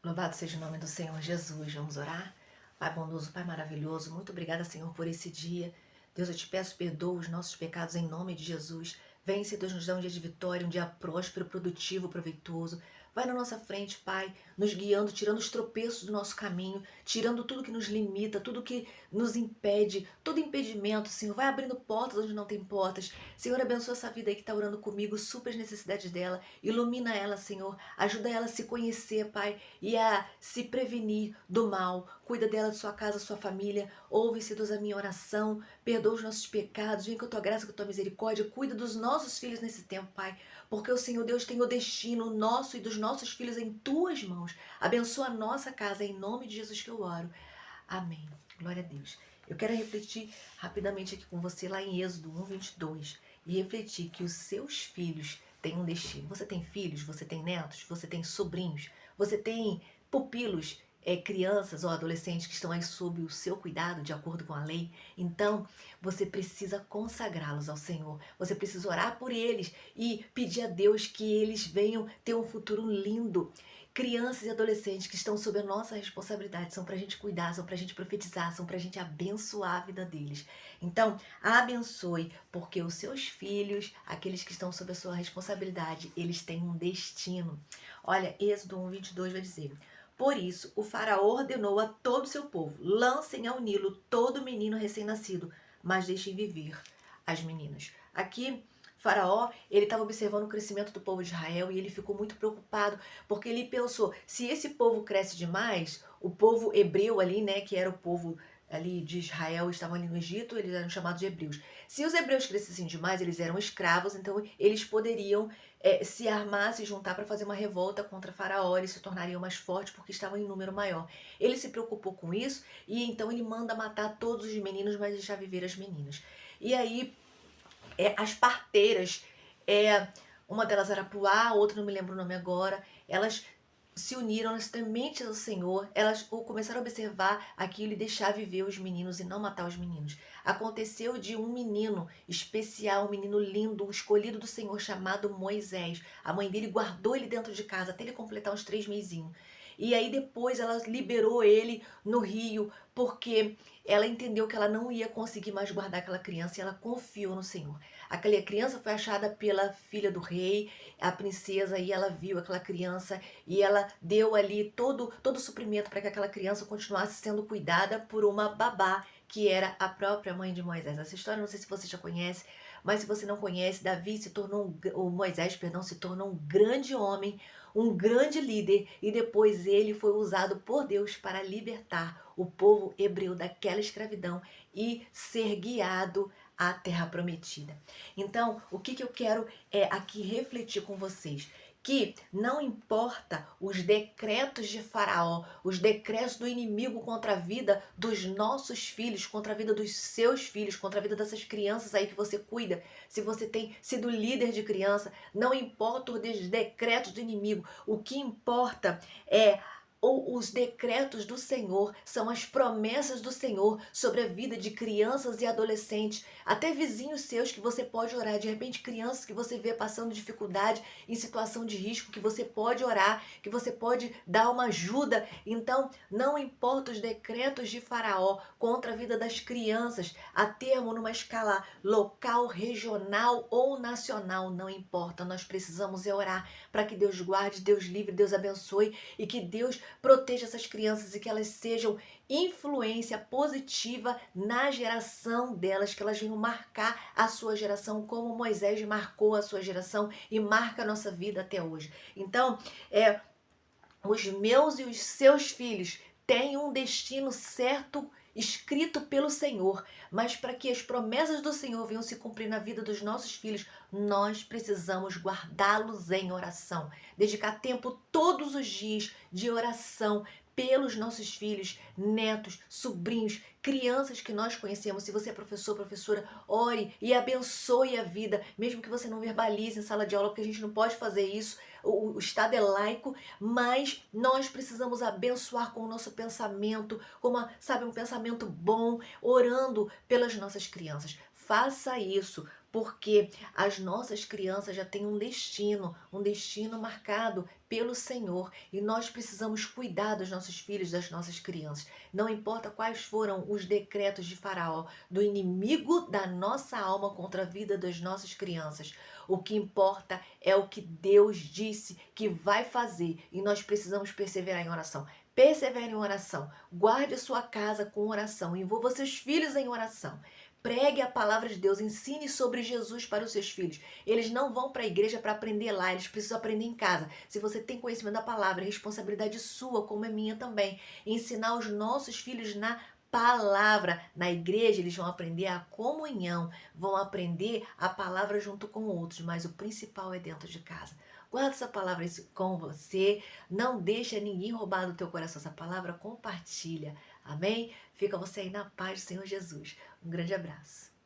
Louvado seja o nome do Senhor Jesus. Vamos orar? Pai bondoso, Pai maravilhoso, muito obrigada, Senhor, por esse dia. Deus, eu te peço, perdoa os nossos pecados em nome de Jesus. Vence, Deus, nos dá um dia de vitória, um dia próspero, produtivo, proveitoso. Vai na nossa frente, Pai, nos guiando, tirando os tropeços do nosso caminho, tirando tudo que nos limita, tudo que nos impede, todo impedimento, Senhor. Vai abrindo portas onde não tem portas. Senhor, abençoa essa vida aí que está orando comigo, supra as necessidades dela, ilumina ela, Senhor. Ajuda ela a se conhecer, Pai, e a se prevenir do mal. Cuida dela, de sua casa, sua família. Ouve-se, Deus, a minha oração. Perdoa os nossos pecados. Vem com a tua graça, com a tua misericórdia. Cuida dos nossos filhos nesse tempo, Pai. Porque o Senhor Deus tem o destino nosso e dos nossos filhos em tuas mãos. Abençoa a nossa casa, em nome de Jesus que eu oro. Amém. Glória a Deus. Eu quero refletir rapidamente aqui com você lá em Êxodo 1:22 e refletir que os seus filhos têm um destino. Você tem filhos, você tem netos, você tem sobrinhos, você tem pupilos, crianças ou adolescentes que estão aí sob o seu cuidado, de acordo com a lei. Então, você precisa consagrá-los ao Senhor. Você precisa orar por eles e pedir a Deus que eles venham ter um futuro lindo. Crianças e adolescentes que estão sob a nossa responsabilidade, são para a gente cuidar, são para a gente profetizar, são para a gente abençoar a vida deles. Então, abençoe, porque os seus filhos, aqueles que estão sob a sua responsabilidade, eles têm um destino. Olha, Êxodo 1:22 vai dizer: por isso, o faraó ordenou a todo o seu povo: lancem ao Nilo todo menino recém-nascido, mas deixem viver as meninas. Aqui, Faraó, ele estava observando o crescimento do povo de Israel e ele ficou muito preocupado, porque ele pensou, se esse povo cresce demais, o povo hebreu ali, né, que era o povo ali de Israel, estavam ali no Egito, eles eram chamados de hebreus. Se os hebreus crescessem demais, eles eram escravos, então eles poderiam se armar, se juntar para fazer uma revolta contra Faraó, eles se tornariam mais fortes porque estavam em número maior. Ele se preocupou com isso e então ele manda matar todos os meninos, mas deixar viver as meninas. E aí as parteiras, é, uma delas era Puá, a outra não me lembro o nome agora, elas se uniram, elas tementes ao Senhor, elas começaram a observar aquilo e deixar viver os meninos e não matar os meninos. Aconteceu de um menino especial, um menino lindo, o escolhido do Senhor, chamado Moisés. A mãe dele guardou ele dentro de casa até ele completar uns 3 mesinhos. E aí depois ela liberou ele no rio, porque ela entendeu que ela não ia conseguir mais guardar aquela criança e ela confiou no Senhor. Aquela criança foi achada pela filha do rei, a princesa, e ela viu aquela criança e ela deu ali todo o suprimento para que aquela criança continuasse sendo cuidada por uma babá, que era a própria mãe de Moisés. Essa história não sei se você já conhece, mas se você não conhece, Davi se tornou o Moisés, perdão, se tornou um grande homem, um grande líder, e depois ele foi usado por Deus para libertar o povo hebreu daquela escravidão e ser guiado à terra prometida. Então, o que eu quero aqui refletir com vocês? Que não importa os decretos de Faraó, os decretos do inimigo contra a vida dos nossos filhos, contra a vida dos seus filhos, contra a vida dessas crianças aí que você cuida, se você tem sido líder de criança, não importa os decretos do inimigo, o que importa é os decretos do Senhor, são as promessas do Senhor sobre a vida de crianças e adolescentes, até vizinhos seus que você pode orar, de repente crianças que você vê passando dificuldade, em situação de risco, que você pode orar, que você pode dar uma ajuda. Então, não importa os decretos de Faraó contra a vida das crianças, a termo numa escala local, regional ou nacional, não importa, nós precisamos orar para que Deus guarde, Deus livre, Deus abençoe e que Deus proteja essas crianças e que elas sejam influência positiva na geração delas, que elas venham marcar a sua geração como Moisés marcou a sua geração e marca a nossa vida até hoje. Então, os meus e os seus filhos têm um destino certo escrito pelo Senhor, mas para que as promessas do Senhor venham se cumprir na vida dos nossos filhos, nós precisamos guardá-los em oração, dedicar tempo todos os dias de oração pelos nossos filhos, netos, sobrinhos, crianças que nós conhecemos. Se você é professor, professora, ore e abençoe a vida, mesmo que você não verbalize em sala de aula, porque a gente não pode fazer isso, o Estado é laico, mas nós precisamos abençoar com o nosso pensamento, com um pensamento bom, orando pelas nossas crianças. Faça isso, porque as nossas crianças já têm um destino marcado pelo Senhor, e nós precisamos cuidar dos nossos filhos, das nossas crianças. Não importa quais foram os decretos de Faraó, do inimigo da nossa alma contra a vida das nossas crianças. O que importa é o que Deus disse que vai fazer, e nós precisamos perseverar em oração. Persevere em oração, guarde a sua casa com oração, envolva seus filhos em oração. Pregue a palavra de Deus, ensine sobre Jesus para os seus filhos. Eles não vão para a igreja para aprender lá, eles precisam aprender em casa. Se você tem conhecimento da palavra, é responsabilidade sua, como é minha também. Ensinar os nossos filhos na palavra. Na igreja, eles vão aprender a comunhão, vão aprender a palavra junto com outros, mas o principal é dentro de casa. Guarda essa palavra com você, não deixa ninguém roubar do teu coração essa palavra, compartilha. Amém? Fica você aí na paz do Senhor Jesus. Um grande abraço.